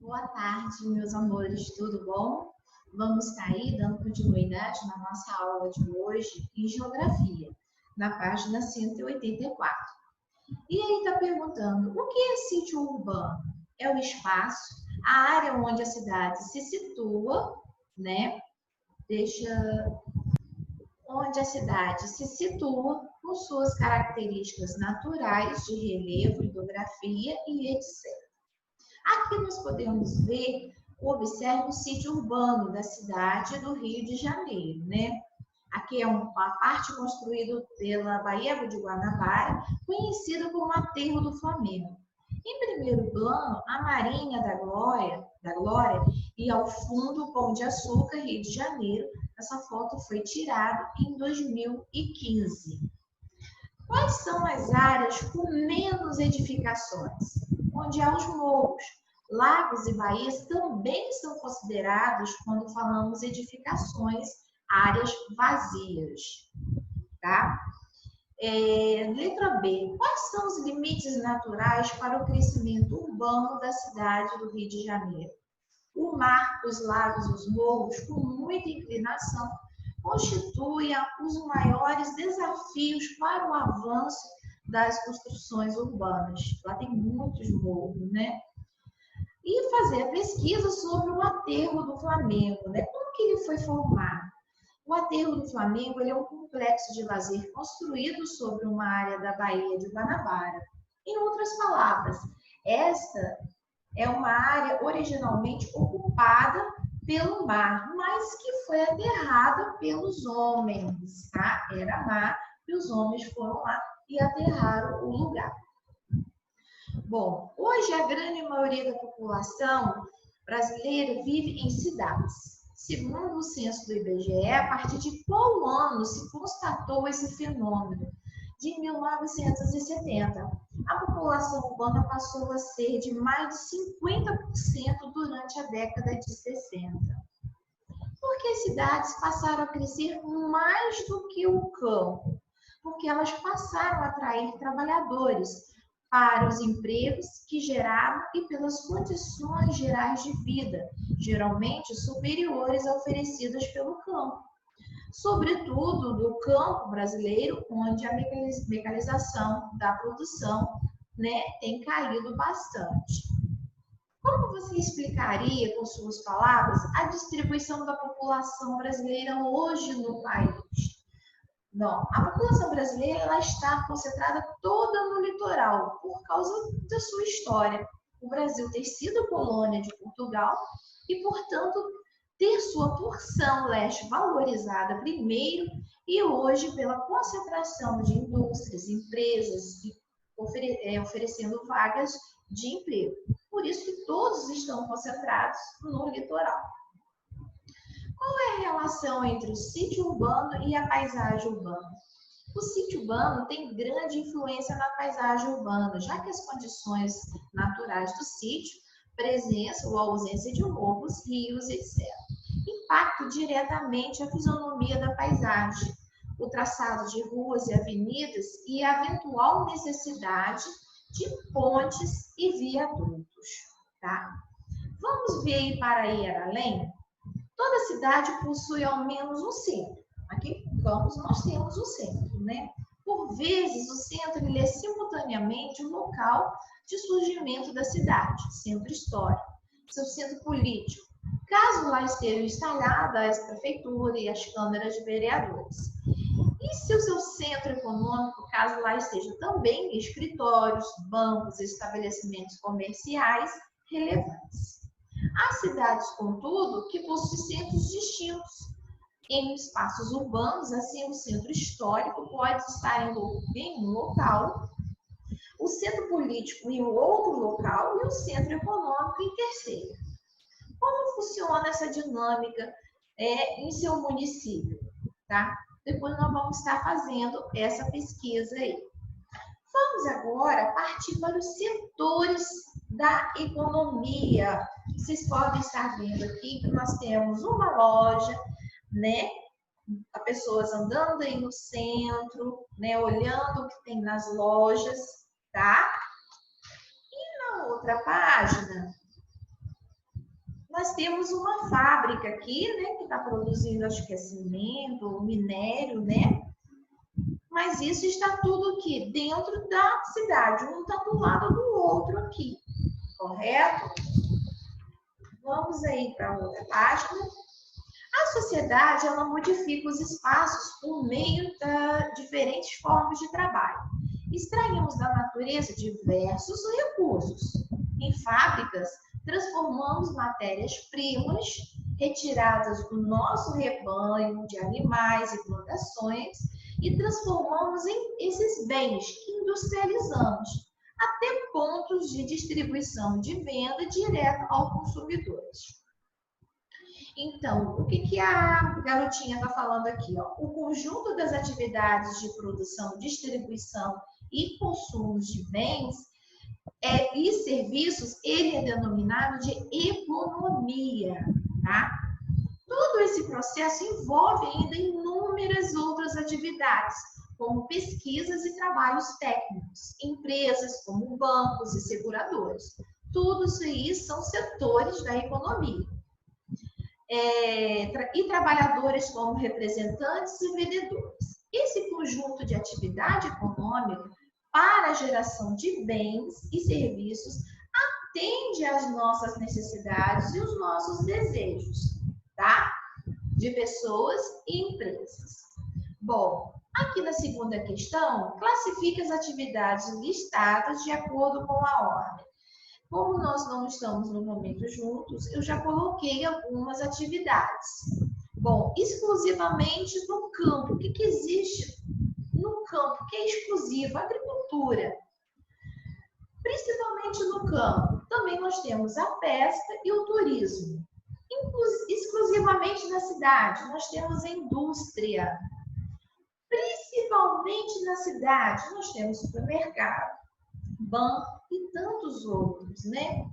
Boa tarde, meus amores, tudo bom? Vamos estar aí dando continuidade na nossa aula de hoje em Geografia, na página 184. E aí está perguntando, o que é sítio urbano? É o espaço, a área onde a cidade se situa, né? Onde a cidade se situa com suas características naturais de relevo, hidrografia e etc. Aqui nós podemos ver, observe o sítio urbano da cidade do Rio de Janeiro, né? Aqui é uma parte construída pela Baía de Guanabara, conhecida como Aterro do Flamengo. Em primeiro plano, a Marinha da Glória, e ao fundo o Pão de Açúcar, Rio de Janeiro. Essa foto foi tirada em 2015. Quais são as áreas com menos edificações? Onde há os morros. Lagos e baías também são considerados quando falamos edificações, áreas vazias, tá? Letra B. Quais são os limites naturais para o crescimento urbano da cidade do Rio de Janeiro? O mar, os lagos, os morros, com muita inclinação, constituem os maiores desafios para o avanço das construções urbanas. Lá tem muitos morros, né? E fazer a pesquisa sobre o Aterro do Flamengo, né? Como que ele foi formado? O Aterro do Flamengo ele é um complexo de lazer construído sobre uma área da Baía de Guanabara. Em outras palavras, esta é uma área originalmente ocupada pelo mar, mas que foi aterrada pelos homens, tá? Era mar e os homens foram lá e aterraram o lugar. Bom, hoje a grande maioria da população brasileira vive em cidades. Segundo o censo do IBGE, a partir de qual ano se constatou esse fenômeno? De 1970. A população urbana passou a ser de mais de 50% durante a década de 60. Por que as cidades passaram a crescer mais do que o campo? Porque elas passaram a atrair trabalhadores para os empregos que geravam e pelas condições gerais de vida, geralmente superiores a oferecidas pelo campo. Sobretudo do campo brasileiro, onde a mecanização da produção, né, tem caído bastante. Como você explicaria, com suas palavras, a distribuição da população brasileira hoje no país? Não, a população brasileira ela está concentrada toda no litoral, por causa da sua história. O Brasil ter sido colônia de Portugal e, portanto, ter sua porção leste valorizada primeiro e hoje pela concentração de indústrias, empresas oferecendo vagas de emprego. Por isso que todos estão concentrados no litoral. Qual é a relação entre o sítio urbano e a paisagem urbana? O sítio urbano tem grande influência na paisagem urbana, já que as condições naturais do sítio, presença ou ausência de morros, rios, etc., impactam diretamente a fisionomia da paisagem, o traçado de ruas e avenidas e a eventual necessidade de pontes e viadutos, tá? Vamos ver aí para ir além? Toda cidade possui ao menos um centro. Aqui em Campos nós temos o centro, né? Por vezes, o centro ele é simultaneamente o local de surgimento da cidade, centro histórico, seu centro político. Caso lá estejam instaladas a prefeitura e as câmaras de vereadores. E se o seu centro econômico, caso lá estejam também escritórios, bancos, estabelecimentos comerciais relevantes. Há cidades, contudo, que possuem centros distintos. Em espaços urbanos, assim, o centro histórico pode estar em um local, o centro político em outro local e o centro econômico em terceiro. Como funciona essa dinâmica em seu município? Tá? Depois nós vamos estar fazendo essa pesquisa aí. Vamos agora partir para os setores da economia. Vocês podem estar vendo aqui que nós temos uma loja, né? As pessoas andando aí no centro, né? Olhando o que tem nas lojas, tá? E na outra página, nós temos uma fábrica aqui, né, que está produzindo, acho que é cimento, minério, né? Mas isso está tudo aqui dentro da cidade, um está do lado do outro aqui, correto? Vamos aí para outra página. A sociedade, ela modifica os espaços por meio de diferentes formas de trabalho. Extraímos da natureza diversos recursos. Em fábricas, transformamos matérias-primas retiradas do nosso rebanho de animais e plantações e transformamos em esses bens que industrializamos, até pontos de distribuição e de venda direta aos consumidores. Então, o que a garotinha está falando aqui? Ó? O conjunto das atividades de produção, distribuição e consumo de bens e serviços, ele é denominado de economia, tá? Todo esse processo envolve ainda inúmeras outras atividades, como pesquisas e trabalhos técnicos, empresas como bancos e seguradoras. Tudo isso aí são setores da economia. E trabalhadores como representantes e vendedores. Esse conjunto de atividade econômica para a geração de bens e serviços atende às nossas necessidades e os nossos desejos, tá? De pessoas e empresas. Bom, aqui na segunda questão, classifique as atividades listadas de acordo com a ordem. Como nós não estamos no momento juntos, eu já coloquei algumas atividades. Bom, exclusivamente no campo. O que existe no campo que é exclusivo? A agricultura. Principalmente no campo. Também nós temos a pesca e o turismo. Exclusivamente na cidade, nós temos a indústria. Principalmente na cidade, nós temos supermercado, banco e tantos outros, né?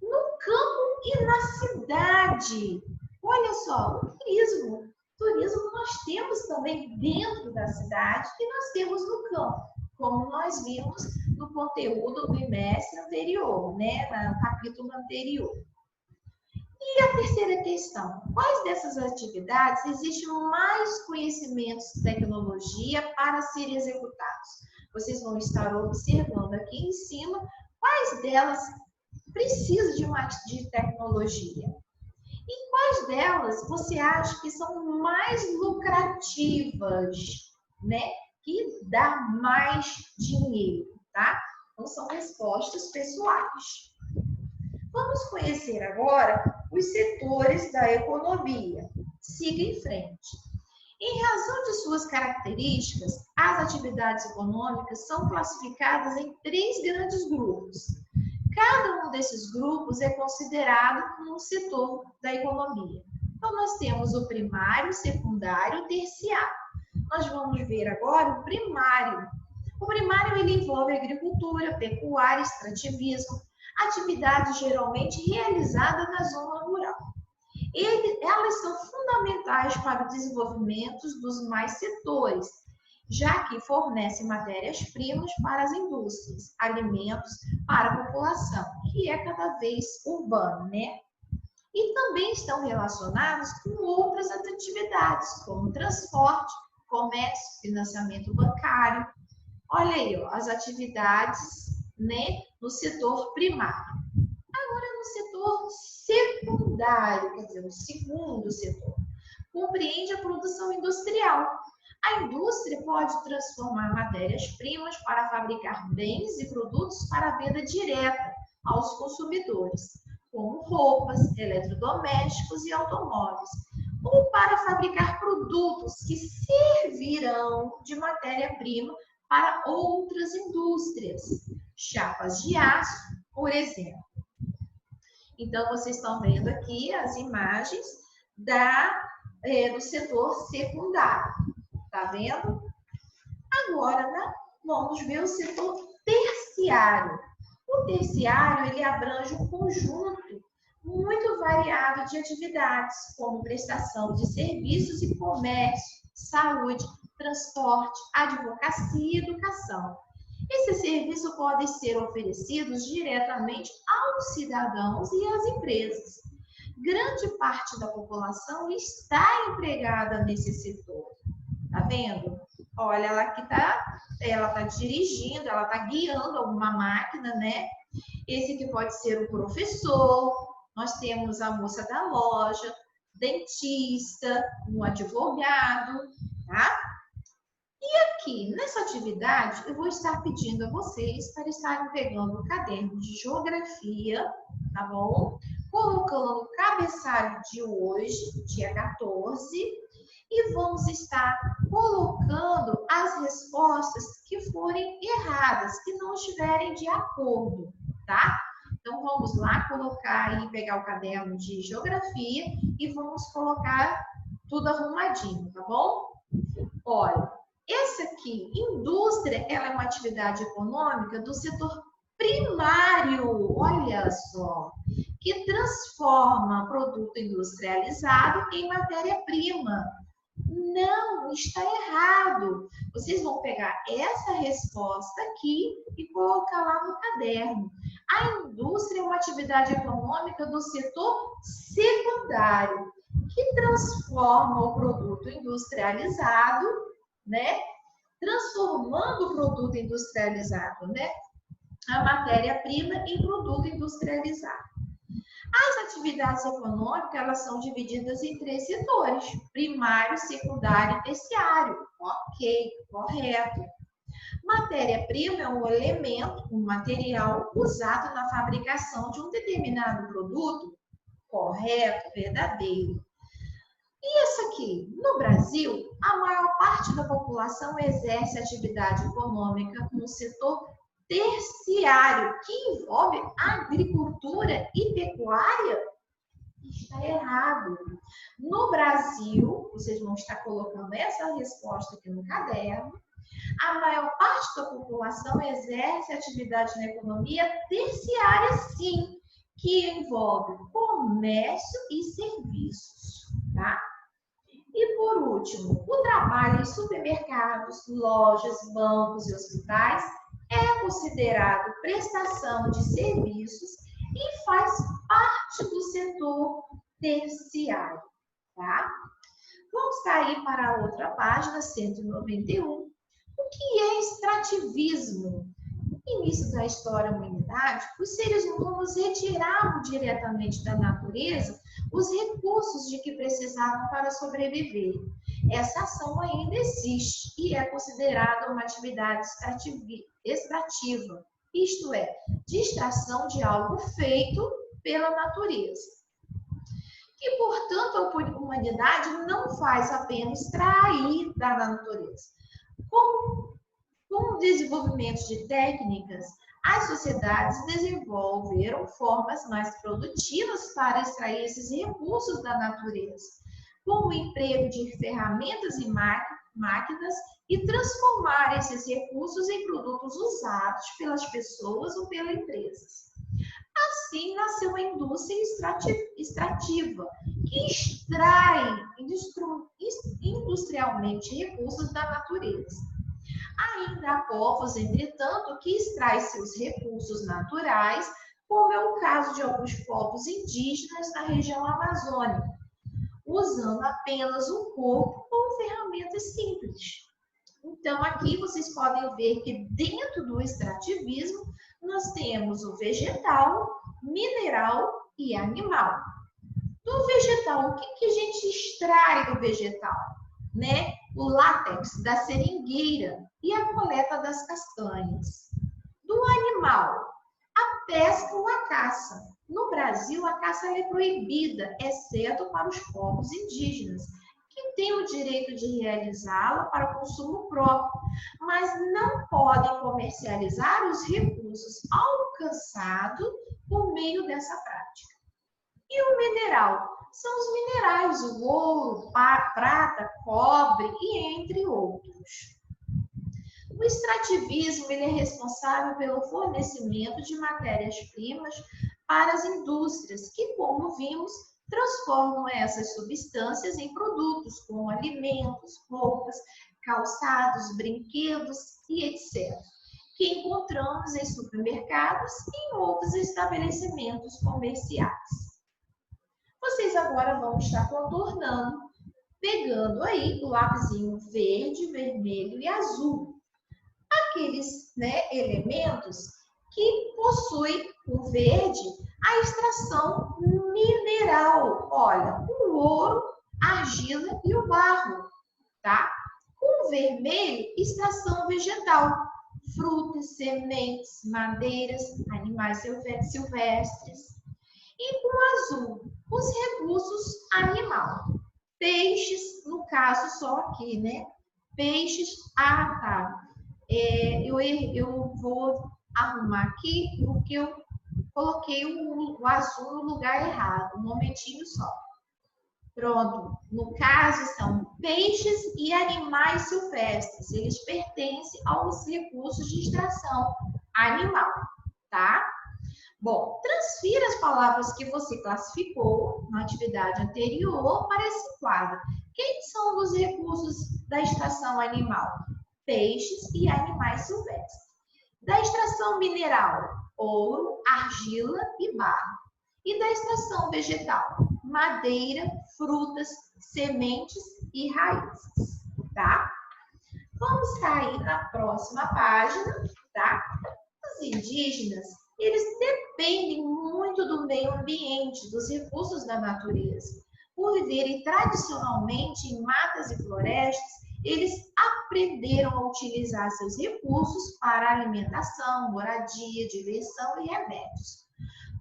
No campo e na cidade. Olha só, o turismo. Turismo nós temos também dentro da cidade e nós temos no campo, como nós vimos no conteúdo do bimestre anterior, né? No capítulo anterior. E a terceira questão, quais dessas atividades existe mais conhecimentos de tecnologia para serem executados? Vocês vão estar observando aqui em cima quais delas precisam de tecnologia. E quais delas você acha que são mais lucrativas, né? Que dá mais dinheiro, tá? Então, são respostas pessoais. Vamos conhecer agora os setores da economia. Siga em frente. Em razão de suas características, as atividades econômicas são classificadas em 3 grandes grupos. Cada um desses grupos é considerado um setor da economia. Então, nós temos o primário, secundário, terciário. Nós vamos ver agora o primário. O primário ele envolve agricultura, pecuária, extrativismo, atividades geralmente realizadas na zona rural. Elas são fundamentais para o desenvolvimento dos mais setores, já que fornecem matérias-primas para as indústrias, alimentos para a população, que é cada vez urbana, né? E também estão relacionados com outras atividades, como transporte, comércio, financiamento bancário. Olha aí, ó, as atividades, né, no setor primário. Agora, no setor secundário, quer dizer, o segundo setor, compreende a produção industrial. A indústria pode transformar matérias-primas para fabricar bens e produtos para a venda direta aos consumidores, como roupas, eletrodomésticos e automóveis, ou para fabricar produtos que servirão de matéria-prima para outras indústrias, chapas de aço, por exemplo. Então, vocês estão vendo aqui as imagens do setor secundário. Tá vendo? Agora, né, vamos ver o setor terciário. O terciário, ele abrange um conjunto muito variado de atividades, como prestação de serviços e comércio, saúde, transporte, advocacia e educação. Esses serviços podem ser oferecidos diretamente aos cidadãos e às empresas. grande parte da população está empregada nesse setor. Tá vendo? Olha, ela aqui ela tá dirigindo, ela tá guiando alguma máquina, né? Esse aqui pode ser o professor, nós temos a moça da loja, dentista, um advogado, tá? E aqui, nessa atividade, eu vou estar pedindo a vocês para estarem pegando o caderno de geografia, tá bom? Colocando o cabeçalho de hoje, dia 14, e vamos estar colocando as respostas que forem erradas, que não estiverem de acordo, tá? Então, vamos lá colocar aí, pegar o caderno de geografia e vamos colocar tudo arrumadinho, tá bom? Olha, essa aqui, indústria, ela é uma atividade econômica do setor primário, olha só, que transforma produto industrializado em matéria-prima. Não, está errado. Vocês vão pegar essa resposta aqui e colocar lá no caderno. A indústria é uma atividade econômica do setor secundário, que transforma o produto industrializado, né? Transformando o produto industrializado, né? A matéria-prima em produto industrializado. As atividades econômicas, elas são divididas em 3 setores: primário, secundário e terciário. Ok, correto. Matéria-prima é um elemento, um material usado na fabricação de um determinado produto. Correto, verdadeiro. E isso aqui, no Brasil, a maior parte da população exerce atividade econômica no setor terciário, que envolve agricultura e pecuária. Está errado. No Brasil, vocês vão estar colocando essa resposta aqui no caderno, a maior parte da população exerce atividade na economia terciária, sim, que envolve comércio e serviços, tá? E por último, o trabalho em supermercados, lojas, bancos e hospitais é considerado prestação de serviços e faz parte do setor terciário, tá? Vamos cair para a outra página, 191. O que é extrativismo? No início da história da humanidade, os seres humanos retiravam diretamente da natureza os recursos de que precisavam para sobreviver. Essa ação ainda existe e é considerada uma atividade extrativa, isto é, de extração de algo feito pela natureza. E, portanto, a humanidade não faz apenas extrair da natureza. Com o desenvolvimento de técnicas, as sociedades desenvolveram formas mais produtivas para extrair esses recursos da natureza, como o emprego de ferramentas e máquinas e transformar esses recursos em produtos usados pelas pessoas ou pelas empresas. Assim nasceu a indústria extrativa, que extrai industrialmente recursos da natureza. Ainda há povos, entretanto, que extraem seus recursos naturais, como é o caso de alguns povos indígenas na região amazônica, usando apenas um corpo ou ferramentas simples. Então, aqui vocês podem ver que dentro do extrativismo, nós temos o vegetal, mineral e animal. Do vegetal, o que a gente extrai do vegetal? Né? O látex da seringueira e a coleta das castanhas. Do animal, a pesca ou a caça. No Brasil, a caça é proibida, exceto para os povos indígenas, que têm o direito de realizá-la para consumo próprio, mas não podem comercializar os recursos alcançados por meio dessa prática. E o mineral? São os minerais, o ouro, prata, cobre e entre outros. O extrativismo ele é responsável pelo fornecimento de matérias-primas para as indústrias, que, como vimos, transformam essas substâncias em produtos como alimentos, roupas, calçados, brinquedos e etc., que encontramos em supermercados e em outros estabelecimentos comerciais. vocês agora vão estar contornando, pegando aí o lapisinho verde, vermelho e azul. Aqueles, né, elementos que possuem o verde, a extração mineral. Olha, o ouro, a argila e o barro, tá? Com o vermelho, extração vegetal. Frutas, sementes, madeiras, animais silvestres. E com o azul, os recursos animal. Peixes, no caso só aqui, né? Peixes, tá. Eu vou arrumar aqui porque eu coloquei o azul no lugar errado. Um momentinho só. Pronto. No caso, são peixes e animais silvestres. Eles pertencem aos recursos de extração animal, tá? Bom, transfira as palavras que você classificou na atividade anterior para esse quadro. Quem são os recursos da extração animal? Peixes e animais silvestres. Da extração mineral, ouro, argila e barro. E da extração vegetal, madeira, frutas, sementes e raízes, tá? Vamos cair na próxima página, tá? Os indígenas, eles dependem muito do meio ambiente, dos recursos da natureza. Por viverem tradicionalmente em matas e florestas, eles aprenderam a utilizar seus recursos para alimentação, moradia, diversão e remédios.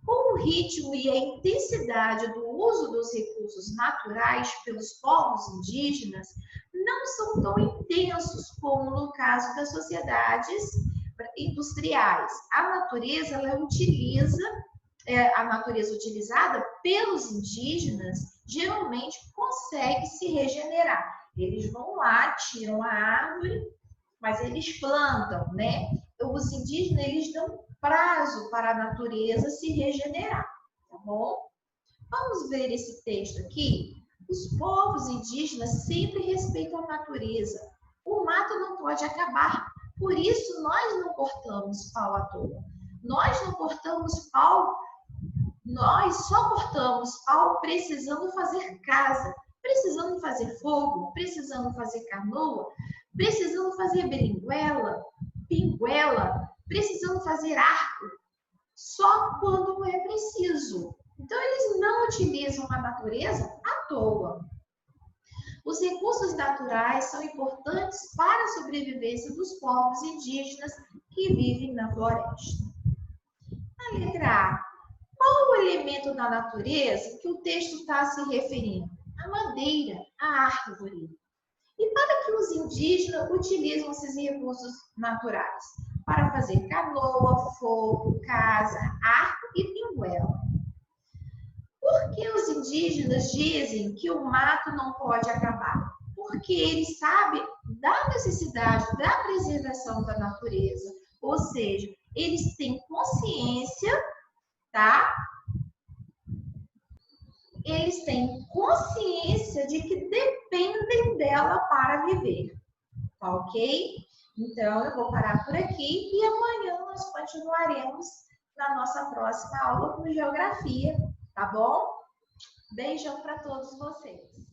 Com o ritmo e a intensidade do uso dos recursos naturais pelos povos indígenas não são tão intensos como no caso das sociedades industriais. A natureza utilizada pelos indígenas geralmente consegue se regenerar. Eles vão lá, tiram a árvore, mas eles plantam, né? Os indígenas, eles dão prazo para a natureza se regenerar, tá bom? Vamos ver esse texto aqui? Os povos indígenas sempre respeitam a natureza. O mato não pode acabar, por isso nós não cortamos pau à toa. Nós não cortamos pau, nós só cortamos pau precisando fazer casa, precisando fazer fogo, precisando fazer canoa, precisando fazer beringuela, pinguela, precisando fazer arco, só quando é preciso. Então, eles não utilizam a natureza à toa. Os recursos naturais são importantes para a sobrevivência dos povos indígenas que vivem na floresta. A letra A. Qual o elemento da natureza que o texto está se referindo? A madeira, a árvore. E para que os indígenas utilizam esses recursos naturais? Para fazer canoa, fogo, casa, arco e pinguela. Por que os indígenas dizem que o mato não pode acabar? Porque eles sabem da necessidade da preservação da natureza. Ou seja, eles têm consciência, tá? Eles têm consciência de que dependem dela para viver, tá ok? Então, eu vou parar por aqui e amanhã nós continuaremos na nossa próxima aula com Geografia, tá bom? Beijão para todos vocês!